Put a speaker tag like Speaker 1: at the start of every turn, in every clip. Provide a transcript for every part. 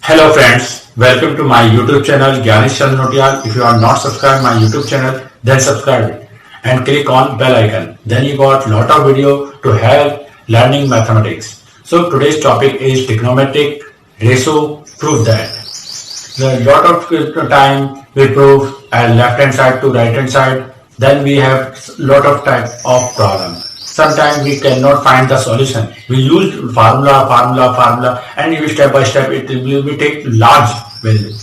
Speaker 1: Hello friends, welcome to my YouTube channel Gyanish Chandnotial. If you are not subscribed my YouTube channel, then subscribe it and click on bell icon. Then you got lot of video to help learning mathematics. So today's topic is trigonometric ratio. Prove that. The lot of time we prove left hand side to right hand side. Then we have lot of type of problem. Sometimes we cannot find the solution. We use formula, and if step by step it will be take large value.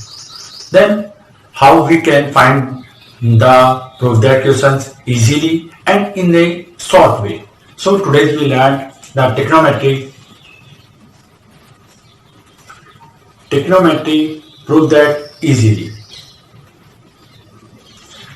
Speaker 1: Then how we can find the prove that questions easily and in a short way. So today we learn the trigonometry prove that easily.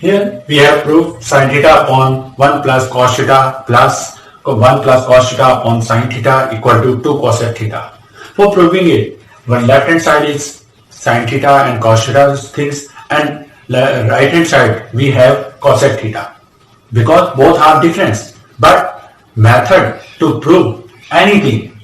Speaker 1: Here we have proved sin theta upon 1 plus cos theta plus 1 plus cos theta upon sin theta equal to 2 cosec theta. For proving it, one left hand side is sin theta and cos theta things, and right hand side we have cosec theta, because both are different. But method to prove anything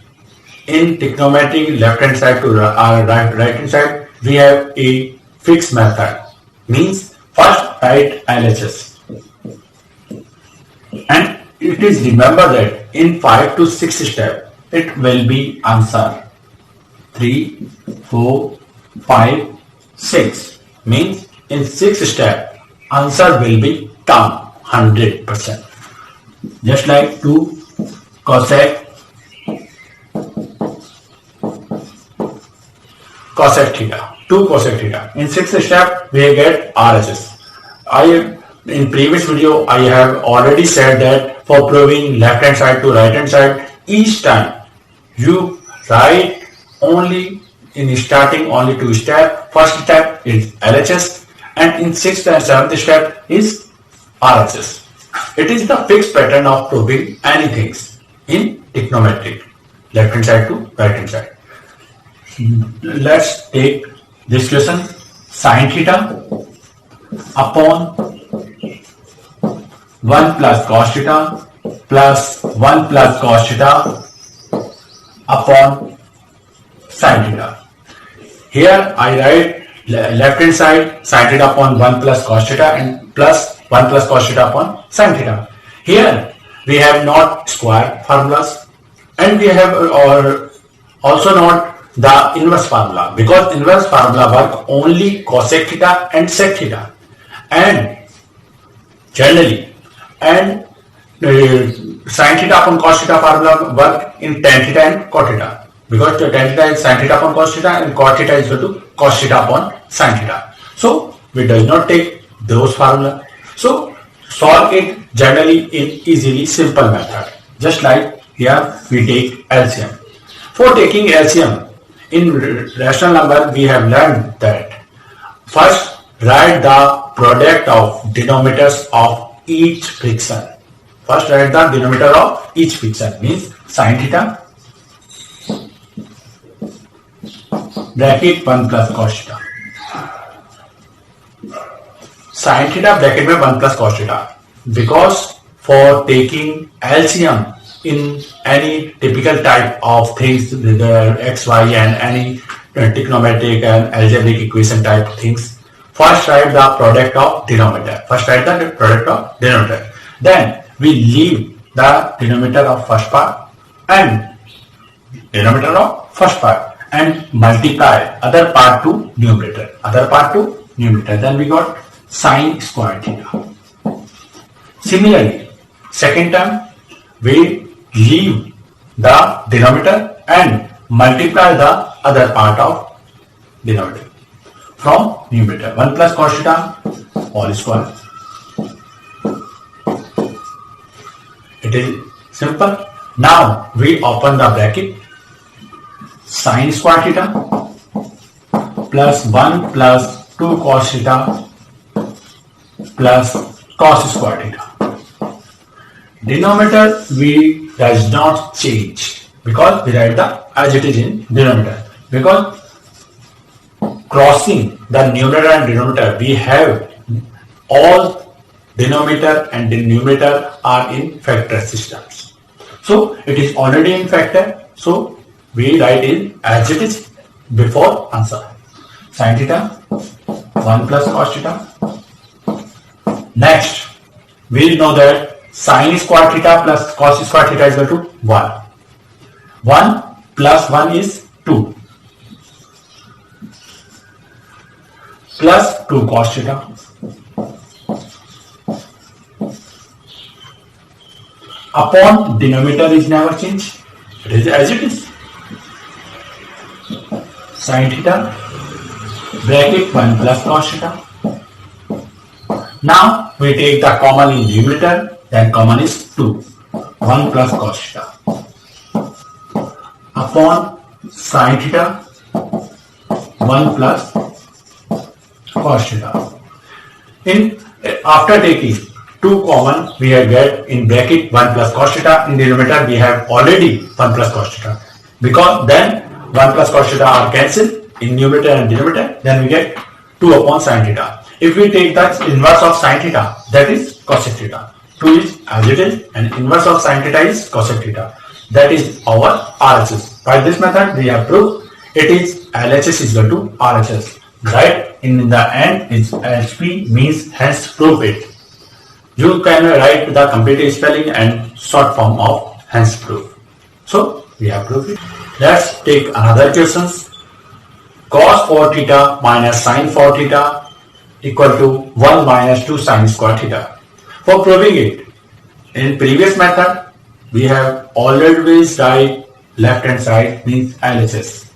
Speaker 1: in trigonometry left hand side to right hand side, we have a fixed method. Means first write LHS, and it is remember that in 5 to 6 step it will be answer 3, 4, 5, 6. Means in 6 step answer will be come 100%. Just like 2 cosec theta. 2 cosec theta. In 6th step we get RHS. In previous video I have already said that for proving left hand side to right hand side, each time you write only in starting only 2 steps. First step is LHS, and in 6th and 7th step is RHS. It is the fixed pattern of proving anything in trigonometry left hand side to right hand side. Let's take this question. Sin theta upon 1 plus cos theta plus 1 plus cos theta upon sin theta. Here I write left hand side sin theta upon 1 plus cos theta and plus 1 plus cos theta upon sin theta. Here we have not square formulas, and we have also not the inverse formula, because inverse formula work only cosec theta and sec theta, and generally and sin theta upon cos theta formula work in tan theta and cot theta, because tan theta is sin theta upon cos theta and cot theta is equal to cos theta upon sin theta. So we does not take those formula. So solve it generally in easily simple method. Just like here we take LCM. For taking LCM in rational number, we have learned that first write the product of denominators of each fraction. First write the denominator of each fraction, means sin theta bracket 1 plus cos theta. Sin theta bracket में 1 plus cos theta, because for taking LCM in any typical type of things, the x, y and any trigonometric and algebraic equation type things, first write the product of denominator. Then we leave the denominator of first part and denominator of first part and multiply other part to numerator. Then we got sin square theta. Similarly, second term we leave the denominator and multiply the other part of denominator from numerator. 1 plus cos theta all square. It is simple. Now we open the bracket. Sin square theta plus 1 plus 2 cos theta plus cos square theta. Denominator we does not change, because we write the as it is in denominator. Because crossing the numerator and denominator, we have all denominator and numerator are in factor systems. So it is already in factor. So we write it as it is before answer. Sin theta 1 plus cos theta. Next, we know that sin square theta plus cos square theta is equal to 1. 1 plus 1 is 2 plus 2 cos theta upon denominator is never changed. It is as it is. Sin theta bracket 1 plus cos theta. Now we take the common in numerator, then common is 2. 1 plus cos theta upon sin theta 1 plus cos theta. After taking 2 common, we have get in bracket 1 plus cos theta. In denominator we have already 1 plus cos theta. Because then 1 plus cos theta are cancelled in numerator and denominator, then we get 2 upon sin theta. If we take the inverse of sin theta, that is cosec theta. 2 is as it is, and inverse of sin theta is cosec theta. That is our RHS. By this method, we have proved it is LHS is equal to RHS. Right? In the end, it's HP means hence prove it. You can write the complete spelling and short form of hence prove. So we have proved it. Let's take another questions. Cos 4 theta minus sin 4 theta equal to 1 minus 2 sin square theta. For proving it, in previous method, we have always write left hand side means LHS.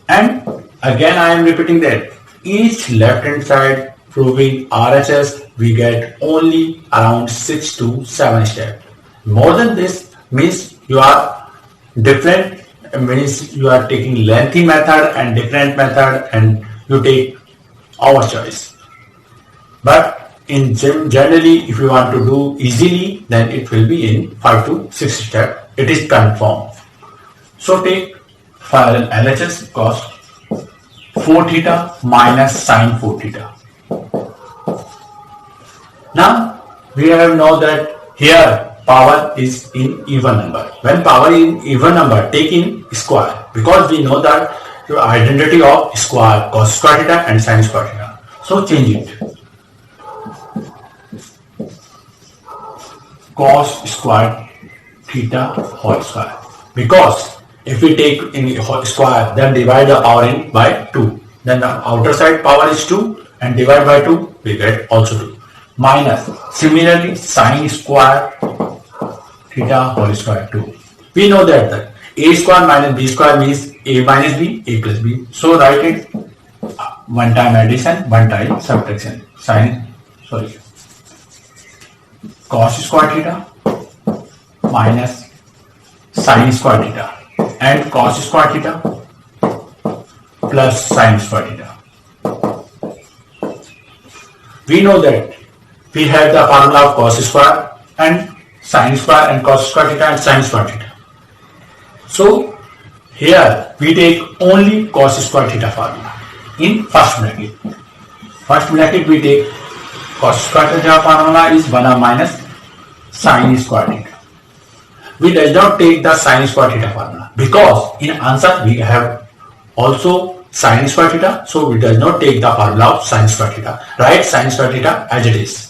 Speaker 1: And again I am repeating that each left hand side proving RHS, we get only around 6 to 7 steps. More than this means you are different, means you are taking lengthy method and different method, and you take our choice. But in generally, if you want to do easily, then it will be in 5 to 6 steps. It is confirmed. So take final LHS cos 4 theta minus sin 4 theta. Now we have know that here power is in even number. When power is in even number, take in square, because we know that the identity of square cos square theta and sin square theta. So change it. Cos square theta whole square. Because if we take in whole square, then divide the power in by 2. Then the outer side power is 2 and divide by 2, we get also 2. Minus, similarly, sin square theta whole square 2. We know that a square minus b square means a minus b, a plus b. So write it one time addition, one time subtraction. Cos square theta minus sin square theta and cos square theta plus sin square theta. We know that we have the formula of cos square and sin square and cos square theta and sin square theta. So here we take only cos square theta formula in first bracket. First bracket we take cos square theta formula is 1 minus sin square theta. We does not take the sin square theta formula because in answer we have also sin square theta, so we does not take the formula of sin square theta. Write sin square theta as it is.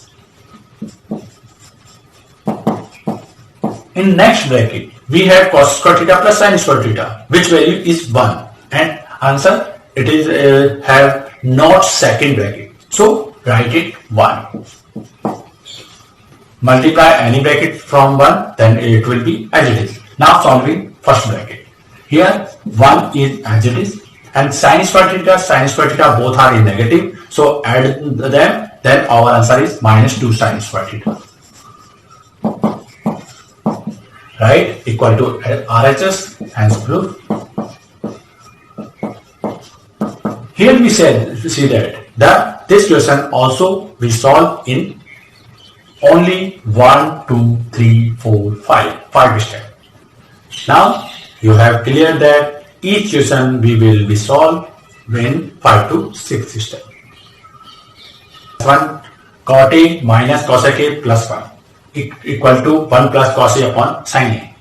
Speaker 1: In next bracket, we have cos square theta plus sin square theta, which value is 1, and answer it is have not second bracket. So write it 1. Multiply any bracket from 1, then it will be as it is. Now solving first bracket. Here 1 is as it is, and sin square theta both are in negative. So add them, then our answer is minus 2 sin square theta. Right, equal to RHS, hence proof. Here we see that this question also we solve in only 1, 2, 3, 4, 5 steps. Now you have cleared that each question we will be solved in 5 to 6 steps. 1 cot A minus cosec A plus 1 equal to 1 plus cos A upon sin A.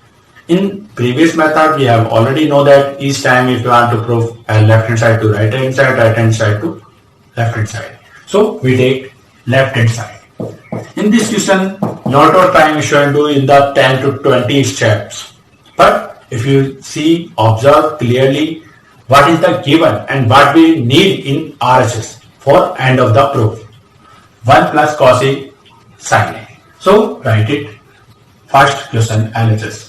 Speaker 1: In previous method, we have already know that each time if you want to prove left hand side to right hand side to left hand side. So we take left hand side. In this question, lot of time we should do in the 10 to 20 steps. But if you see, observe clearly what is the given and what we need in RHS for end of the proof. 1 plus cos A sin A. So write it. First question LHS.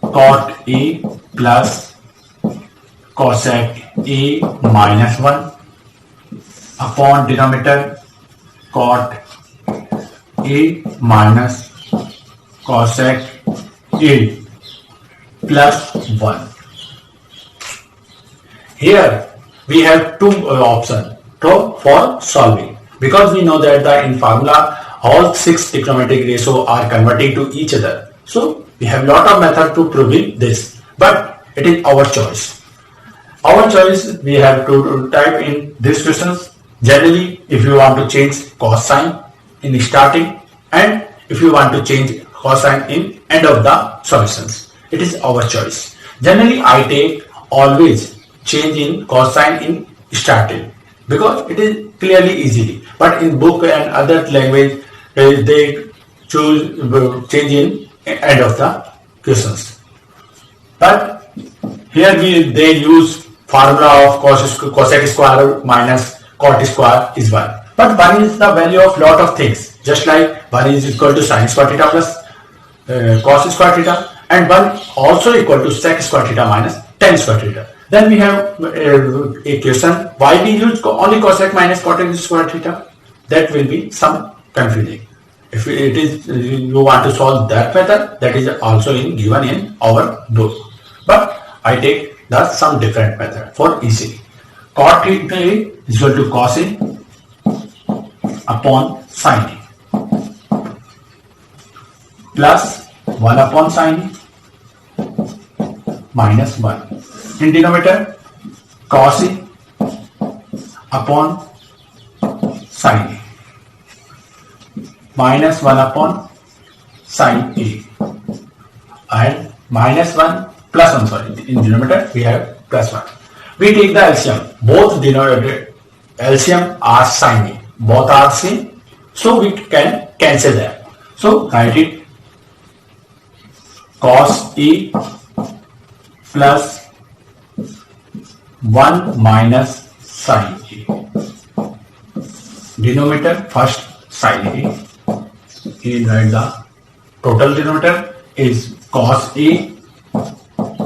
Speaker 1: Cot A plus cosec A minus 1 upon denominator cot A minus cosec A plus 1. Here we have two options for solving, because we know that in formula all 6 trigonometric ratios are converting to each other. So we have lot of method to proving this, but it is our choice. Our choice, we have to type in these questions. Generally, if you want to change cos sign in starting, and if you want to change cos sign in end of the solutions, it is our choice. Generally, I take always change in cos sign in starting because it is clearly easily. But in book and other language, they choose change in end of the questions. But here they use formula of cosec square minus cot square is 1. But 1 is the value of lot of things. Just like 1 is equal to sin square theta plus cos square theta, and 1 also equal to sec square theta minus tan square theta. Then we have a question why we use only cosec minus cot square theta. That will be some confusing. If it is you want to solve that method, that is also given in our book. But I take some different method for easy. Cot theta is equal to cos A upon sin A plus 1 upon sin A minus 1. In denominator, cos A upon sin A minus 1 upon sin A, and minus 1 plus 1, sorry, in denominator we have plus 1. We take the LCM. Both denominator LCM are sin A. Both are same. So we can cancel them. So write it cos A plus 1 minus sin A. Denominator first sin A. In write the total denominator is cos A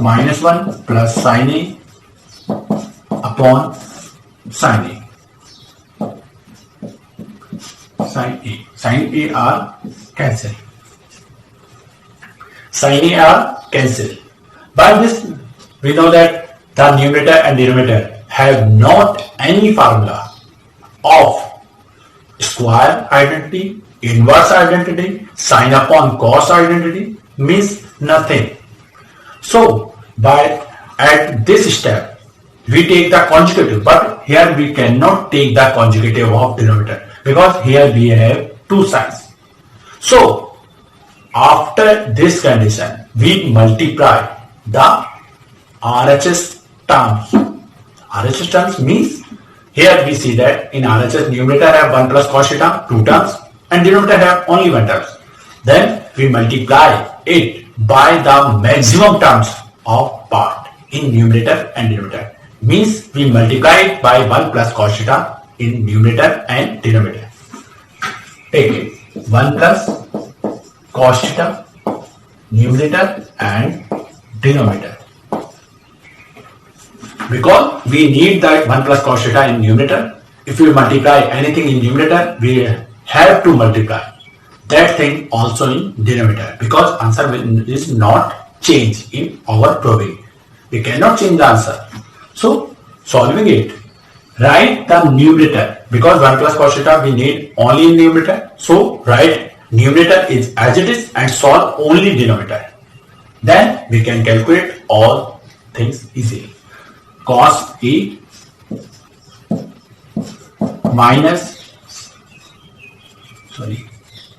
Speaker 1: minus 1 plus sin A upon sin A. Sin A are cancelled. Sin A are cancelled. By this, we know that the numerator and denominator have not any formula of square identity, inverse identity, sine upon cos identity, means nothing. So, at this step, we take the conjugative, but here we cannot take the conjugative of denominator because here we have two signs. So, after this condition, we multiply the RHS terms. RHS terms means here we see that in RHS numerator have 1 plus cos theta, 2 terms, and denominator have only 1 terms. Then we multiply it by the maximum terms of part in numerator and denominator. Means we multiply it by 1 plus cos theta in numerator and denominator. Take it 1 plus cos theta, numerator and denominator. Because we need that 1 plus cos theta in numerator. If we multiply anything in numerator, we have to multiply that thing also in denominator, because answer is not changed in our proving. We cannot change the answer. So solving it, write the numerator, because 1 plus cos theta we need only in numerator. So write numerator is as it is and solve only denominator. Then we can calculate all things easily. Cos A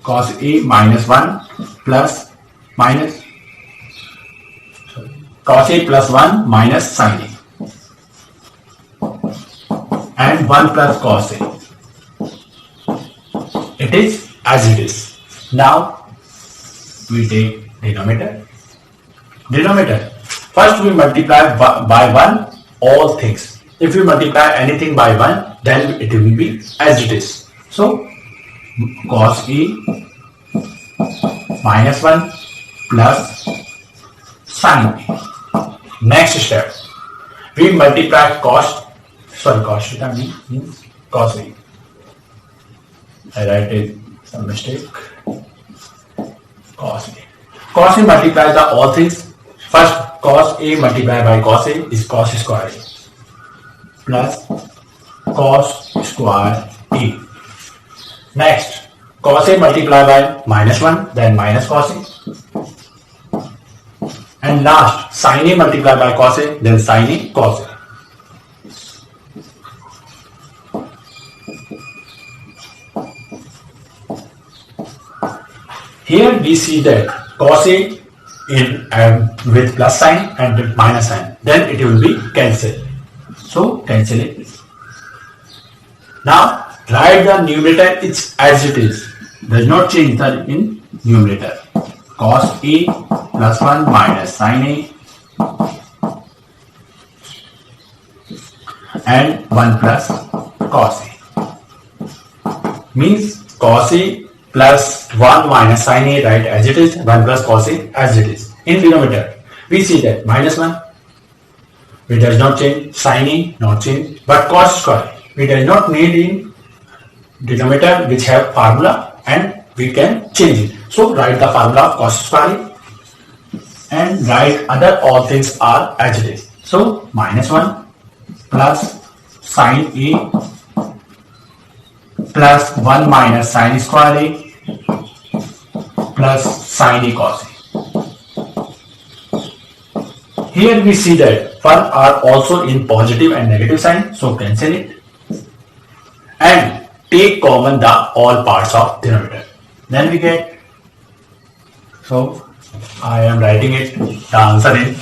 Speaker 1: cos A minus 1 plus minus cos A plus 1 minus sin A and 1 plus cos A. It is as it is. Now we take denominator. First we multiply by 1 all things. If we multiply anything by 1, then it will be as it is. So cos A minus 1 plus sin A. Next step, we multiply cos theta means cos A. I write it some mistake. Cos A. Cos A multiplies the all things. First, cos A multiplied by cos A is cos square A plus cos square A. Next, cos A multiplied by minus 1, then minus cos A. And last, sin A multiplied by cos A, then sin A cos A. Here we see that cos A in with plus sign and with minus sign, then it will be cancelled. So cancel it. Now write the numerator it's as it is. Does not change the in numerator. Cos A plus 1 minus sin A and 1 plus cos A. Means cos A plus 1 minus sin A, right, as it is, 1 plus cos A as it is. In denominator, we see that minus 1, it does not change, sin A not change, but cos square, we does not need in denominator which have formula and we can change it. So write the formula of cos square A and write other all things are as it is. So minus 1 plus sin A plus 1 minus sin square A plus sin A cos A. Here we see that 1 are also in positive and negative sign, so cancel it and take common the all parts of denominator. Then we get, so I am writing it, the answer in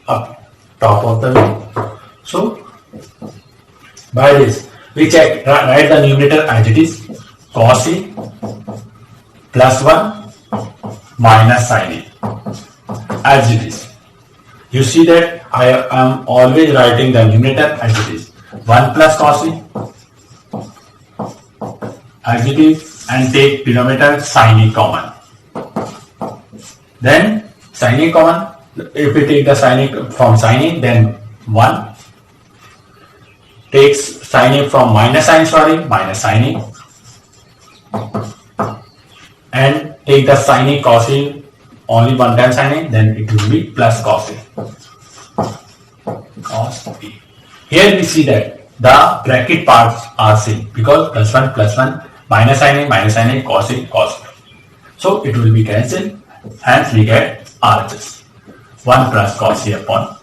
Speaker 1: up top of the way. So by this we check, write the numerator as it is, cos A plus 1 minus sin A as it is. You see that I am always writing the numerator as it is, 1 plus cos A as it is, and take denominator sin A common. Then sin A common, if we take the sin A from sin A, then 1 takes sin A from minus sin square A, minus sin A, and take the sin A cos A only one time sin A, then it will be plus cos A. Cos A. Here we see that the bracket parts are same because plus 1 minus sin A cos A cos A. So it will be cancelled, hence we get RHS 1 plus cos A upon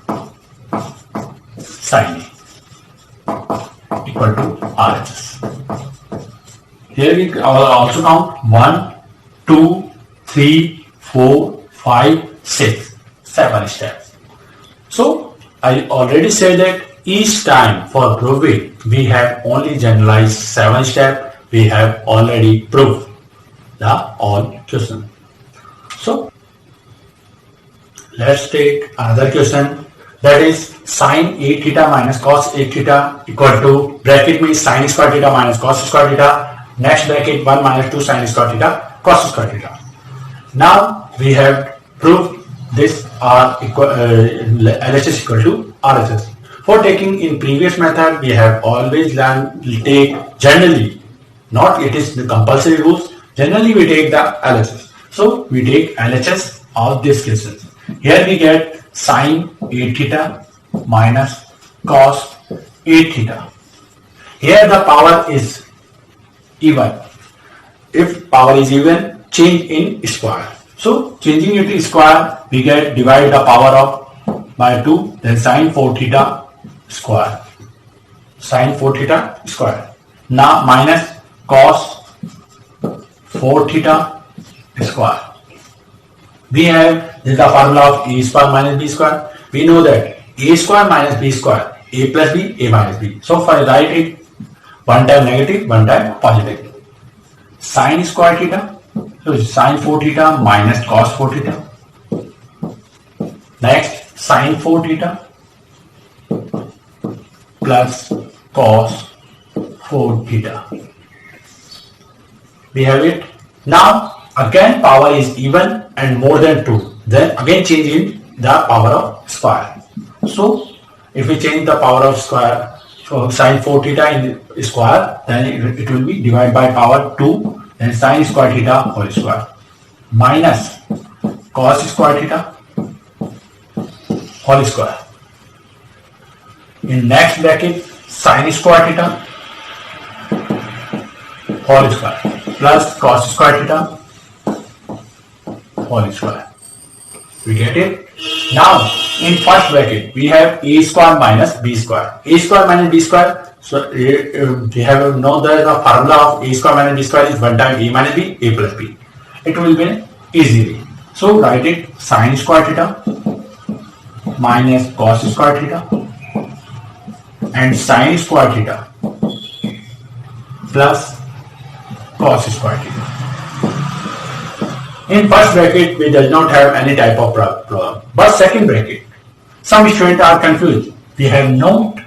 Speaker 1: sin A equal to RHS. Here we also count 1, 2, 3, 4, 5, 6, 7 steps. So I already said that each time for proving we have only generalized 7 steps. We have already proved the all question. So let's take another question, that is sin A theta minus cos A theta equal to, bracket means sin square theta minus cos square theta, next bracket 1 minus 2 sin square theta cos square theta. Now we have proved this are equal, LHS equal to RHS. For taking in previous method, we have always learned take generally, not it is the compulsory rules, generally we take the LHS. So we take LHS of this question. Here we get sin A theta minus cos A theta. Here the power is even. If power is even, change in square. So changing it to square, we get divide the power of by 2, then sin 4 theta square. Sin 4 theta square. Now minus cos 4 theta square. We have this is the formula of a square minus b square. we know that a square minus b square, a plus b, a minus b. So for write it, one time negative, one time positive. Sine square theta, so sine 4 theta minus cos 4 theta. Next, sine 4 theta plus cos 4 theta. We have it. Now again power is even and more than 2. Then again change in the power of square. So if we change the power of square, so sine 4 theta in square, then it will be divided by power 2, then sine square theta whole square minus cos square theta whole square. In next bracket, sine square theta whole square plus cos square theta whole square. We get it? Now in first bracket we have a square minus b square. A square minus b square. So we have know that the formula of a square minus b square is 1 time a minus b, a plus b. It will be easily. So write it sine square theta minus cos square theta and sine square theta plus cos square theta. In first bracket we does not have any type of problem, but second bracket some students are confused. We have not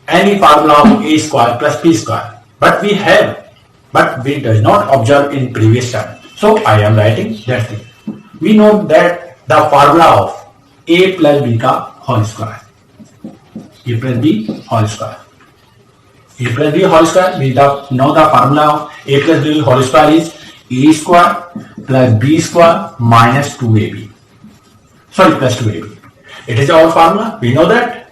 Speaker 1: any formula of a square plus b square, but we does not observe in previous time. So I am writing that thing. We know that the formula of a plus b ka whole square, a plus b whole square, a plus b whole square. We know the formula of a plus b whole square is a square plus b square minus 2ab. Sorry, plus 2ab. It is our formula. We know that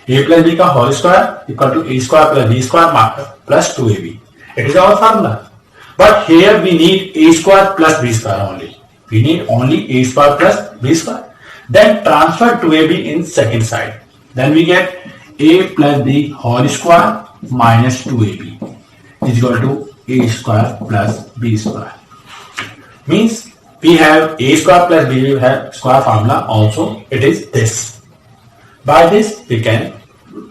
Speaker 1: a plus b ka whole square equal to a square plus b square plus 2ab. It is our formula. But here we need a square plus b square only. We need only a square plus b square. Then transfer 2ab in second side. Then we get a plus b whole square minus 2ab is equal to a square plus b square. Means we have a square plus b square formula also. It is this. By this we can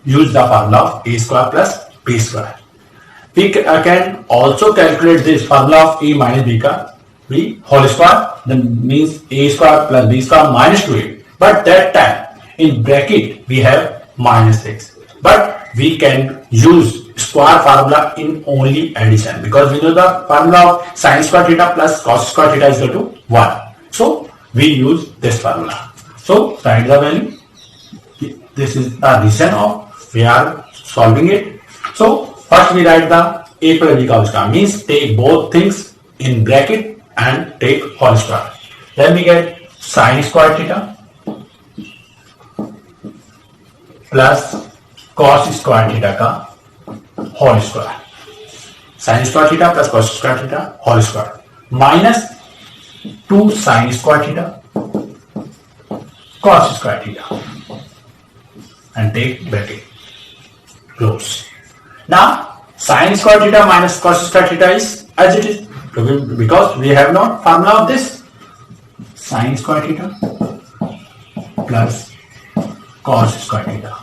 Speaker 1: use the formula of a square plus b square. We can also calculate this formula of a minus b ka b whole square. Then means a square plus b square minus 2a. But that time in bracket we have minus 6. But we can use square formula in only addition, because we know the formula of sine square theta plus cos square theta is equal to 1. So we use this formula. So write the value. This is the reason of we are solving it. So first we write the a plus b whole square, means take both things in bracket and take whole square. Then we get sine square theta plus cos square theta ka whole square. Sine square theta plus cos square theta whole square minus 2 sine square theta cos square theta and take bracket close. Now sine square theta minus cos square theta is as it is, because we have not formula of this. Sine square theta plus cos square theta.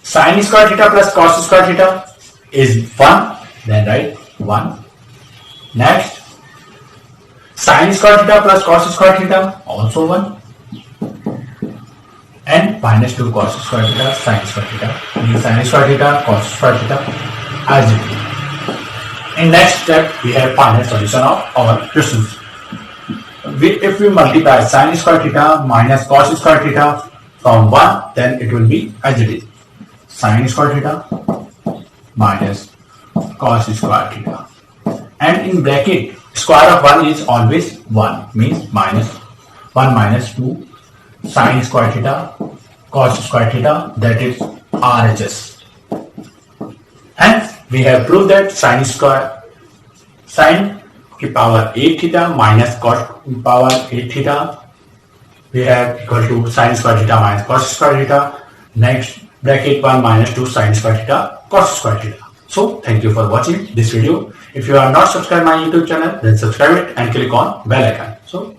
Speaker 1: Sine square theta plus cos square theta is 1. Then write 1. Next, sine square theta plus cos square theta also 1. And minus 2 cos square theta sine square theta. Means sine square theta cos square theta as it is. In next step, we have final solution of our questions. If we multiply sine square theta minus cos square theta from 1, then it will be as it is. Sine square theta minus cos square theta. And in bracket, square of 1 is always 1, means minus 1 minus 2 sine square theta cos square theta, that is RHS. Hence, we have proved that sine की power 8 theta minus cos power 8 theta, we have equal to sine square theta minus cos square theta. Next, bracket 1 minus 2 sine square theta cos square theta. So, thank you for watching this video. If you are not subscribed my YouTube channel, then subscribe it and click on bell icon. So,